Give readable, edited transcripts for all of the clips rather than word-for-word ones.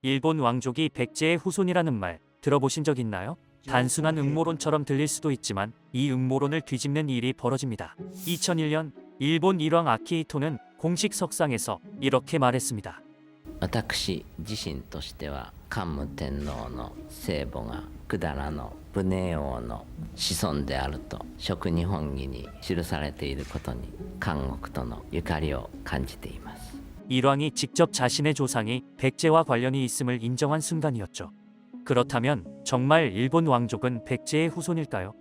일본 왕족이 백제의 후손이라는 말 들어보신 적 있나요? 단순한 음모론처럼 들릴 수도 있지만 이 음모론을 뒤집는 일이 벌어집니다. 2001년 일본 일왕 아키히토는 공식 석상에서 이렇게 말했습니다. 私自身としては桓武天皇の聖母が百済の武寧王の子孫であると食日本紀に記されていることに監獄とのゆかりを感じています。 일왕이 직접 자신의 조상이 백제와 관련이 있음을 인정한 순간이었죠. 그렇다면 정말 일본 왕족은 백제의 후손일까요?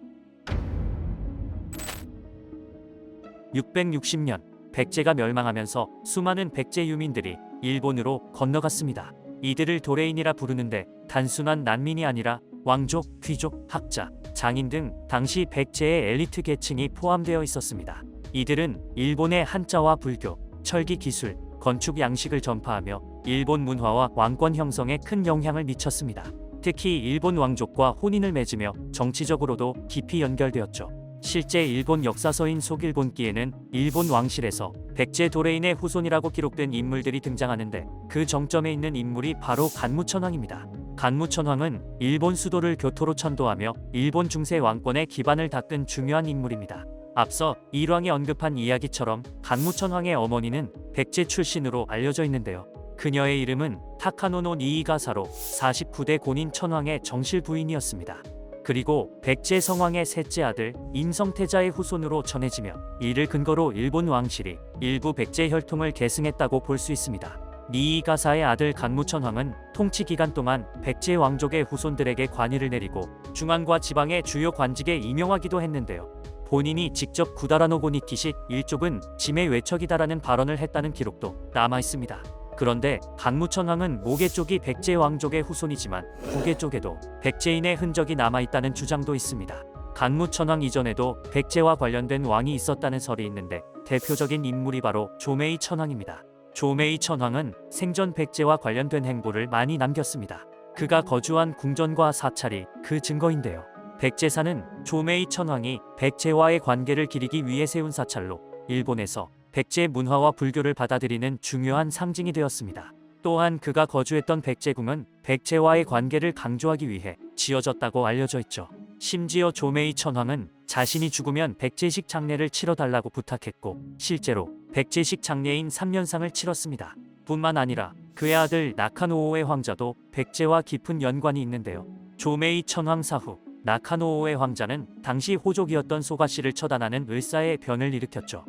660년 백제가 멸망하면서 수많은 백제 유민들이 일본으로 건너갔습니다. 이들을 도레인이라 부르는데 단순한 난민이 아니라 왕족, 귀족, 학자, 장인 등 당시 백제의 엘리트 계층이 포함되어 있었습니다. 이들은 일본의 한자와 불교, 철기 기술, 건축 양식을 전파하며 일본 문화와 왕권 형성에 큰 영향을 미쳤습니다. 특히 일본 왕족과 혼인을 맺으며 정치적으로도 깊이 연결되었죠. 실제 일본 역사서인 속일본기에는 일본 왕실에서 백제 도레인의 후손이라고 기록된 인물들이 등장하는데 그 정점에 있는 인물이 바로 간무천왕입니다. 간무천왕은 일본 수도를 교토로 천도하며 일본 중세 왕권의 기반을 닦은 중요한 인물입니다. 앞서 일왕이 언급한 이야기처럼 간무천왕의 어머니는 백제 출신으로 알려져 있는데요. 그녀의 이름은 타카노노 니이가사로 49대 고닌 천왕의 정실 부인이었습니다. 그리고 백제 성왕의 셋째 아들 임성태자의 후손으로 전해지며 이를 근거로 일본 왕실이 일부 백제 혈통을 계승했다고 볼 수 있습니다. 니이가사의 아들 간무천왕은 통치 기간 동안 백제 왕족의 후손들에게 관위를 내리고 중앙과 지방의 주요 관직에 임용하기도 했는데요. 본인이 직접 구다라노고 니키시 일족은 짐의 외척이다라는 발언을 했다는 기록도 남아있습니다. 그런데 간무천왕은 모계 쪽이 백제 왕족의 후손이지만 부계 쪽에도 백제인의 흔적이 남아있다는 주장도 있습니다. 간무천왕 이전에도 백제와 관련된 왕이 있었다는 설이 있는데 대표적인 인물이 바로 조메이 천왕입니다. 조메이 천왕은 생전 백제와 관련된 행보를 많이 남겼습니다. 그가 거주한 궁전과 사찰이 그 증거인데요. 백제사는 조메이 천왕이 백제와의 관계를 기리기 위해 세운 사찰로 일본에서 백제 문화와 불교를 받아들이는 중요한 상징이 되었습니다. 또한 그가 거주했던 백제궁은 백제와의 관계를 강조하기 위해 지어졌다고 알려져 있죠. 심지어 조메이 천왕은 자신이 죽으면 백제식 장례를 치러달라고 부탁했고 실제로 백제식 장례인 3년상을 치렀습니다. 뿐만 아니라 그의 아들 나카노오의 황자도 백제와 깊은 연관이 있는데요. 조메이 천왕 사후 나카노오의 황자는 당시 호족이었던 소가시를 처단하는 을사의 변을 일으켰죠.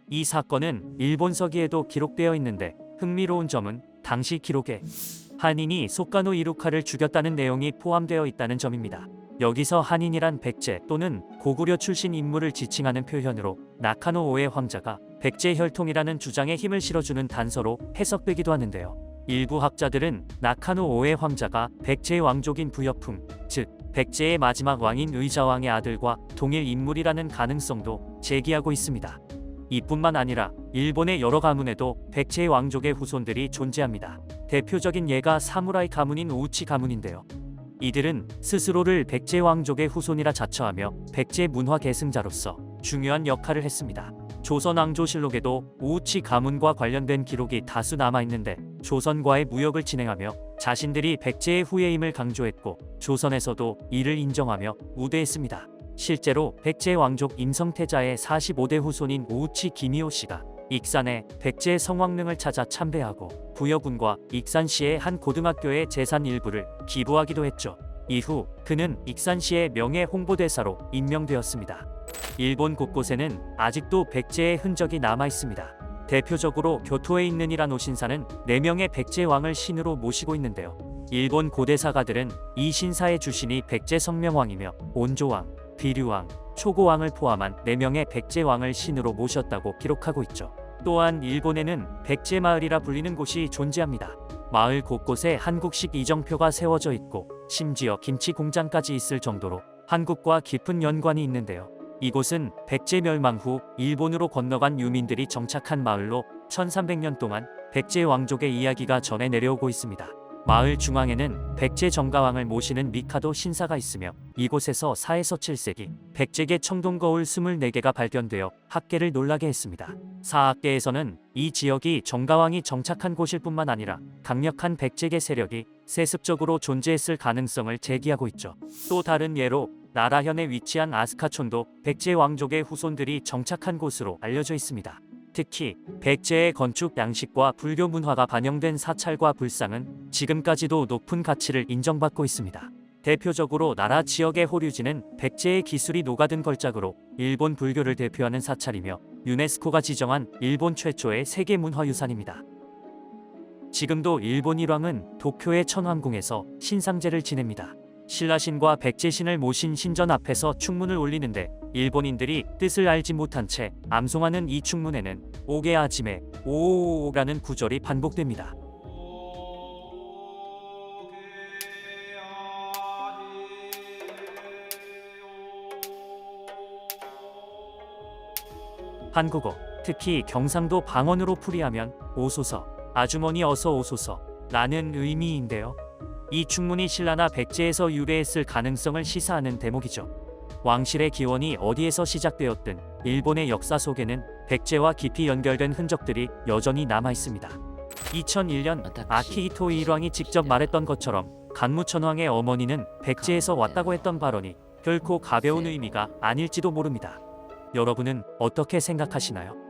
이 사건은 일본 서기에도 기록되어 있는데 흥미로운 점은 당시 기록에 한인이 소카노 이루카를 죽였다는 내용이 포함되어 있다는 점입니다. 여기서 한인이란 백제 또는 고구려 출신 인물을 지칭하는 표현으로 나카노오의 황자가 백제 혈통이라는 주장에 힘을 실어주는 단서로 해석되기도 하는데요. 일부 학자들은 나카노오의 황자가 백제의 왕족인 부여풍, 즉 백제의 마지막 왕인 의자왕의 아들과 동일 인물이라는 가능성도 제기하고 있습니다. 이뿐만 아니라 일본의 여러 가문에도 백제 왕족의 후손들이 존재합니다. 대표적인 예가 사무라이 가문인 우우치 가문인데요. 이들은 스스로를 백제 왕족의 후손이라 자처하며 백제 문화 계승자로서 중요한 역할을 했습니다. 조선왕조실록에도 우우치 가문과 관련된 기록이 다수 남아있는데 조선과의 무역을 진행하며 자신들이 백제의 후예임을 강조했고 조선에서도 이를 인정하며 우대했습니다. 실제로 백제 왕족 임성태자의 45대 후손인 우우치 기미오씨가 익산에 백제 성왕릉을 찾아 참배하고 부여군과 익산시의 한 고등학교의 재산 일부를 기부하기도 했죠. 이후 그는 익산시의 명예 홍보대사로 임명되었습니다. 일본 곳곳에는 아직도 백제의 흔적이 남아있습니다. 대표적으로 교토에 있는 이라노신사는 4명의 백제 왕을 신으로 모시고 있는데요. 일본 고대사가들은 이 신사의 주신이 백제 성명왕이며 온조왕, 비류왕, 초고왕을 포함한 4명의 백제왕을 신으로 모셨다고 기록하고 있죠. 또한 일본에는 백제마을이라 불리는 곳이 존재합니다. 마을 곳곳에 한국식 이정표가 세워져 있고 심지어 김치 공장까지 있을 정도로 한국과 깊은 연관이 있는데요. 이곳은 백제 멸망 후 일본으로 건너간 유민들이 정착한 마을로 1300년 동안 백제 왕족의 이야기가 전해 내려오고 있습니다. 마을 중앙에는 백제 정가왕을 모시는 미카도 신사가 있으며 이곳에서 4에서 7세기 백제계 청동거울 24개가 발견되어 학계를 놀라게 했습니다. 사학계에서는 이 지역이 정가왕이 정착한 곳일 뿐만 아니라 강력한 백제계 세력이 세습적으로 존재했을 가능성을 제기하고 있죠. 또 다른 예로 나라현에 위치한 아스카촌도 백제 왕족의 후손들이 정착한 곳으로 알려져 있습니다. 특히 백제의 건축 양식과 불교 문화가 반영된 사찰과 불상은 지금까지도 높은 가치를 인정받고 있습니다. 대표적으로 나라 지역의 호류지는 백제의 기술이 녹아든 걸작으로 일본 불교를 대표하는 사찰이며 유네스코가 지정한 일본 최초의 세계문화유산입니다. 지금도 일본 일왕은 도쿄의 천왕궁에서 신상제를 지냅니다. 신라신과 백제신을 모신 신전 앞에서 충문을 올리는데 일본인들이 뜻을 알지 못한 채 암송하는 이 충문에는 오게아지메 오오오라는 구절이 반복됩니다. 한국어, 특히 경상도 방언으로 풀이하면 오소서, 아주머니 어서 오소서 라는 의미인데요. 이 충문이 신라나 백제에서 유래했을 가능성을 시사하는 대목이죠. 왕실의 기원이 어디에서 시작되었든 일본의 역사 속에는 백제와 깊이 연결된 흔적들이 여전히 남아 있습니다. 2001년 아키히토 일왕이 직접 말했던 것처럼 간무천왕의 어머니는 백제에서 왔다고 했던 발언이 결코 가벼운 의미가 아닐지도 모릅니다. 여러분은 어떻게 생각하시나요?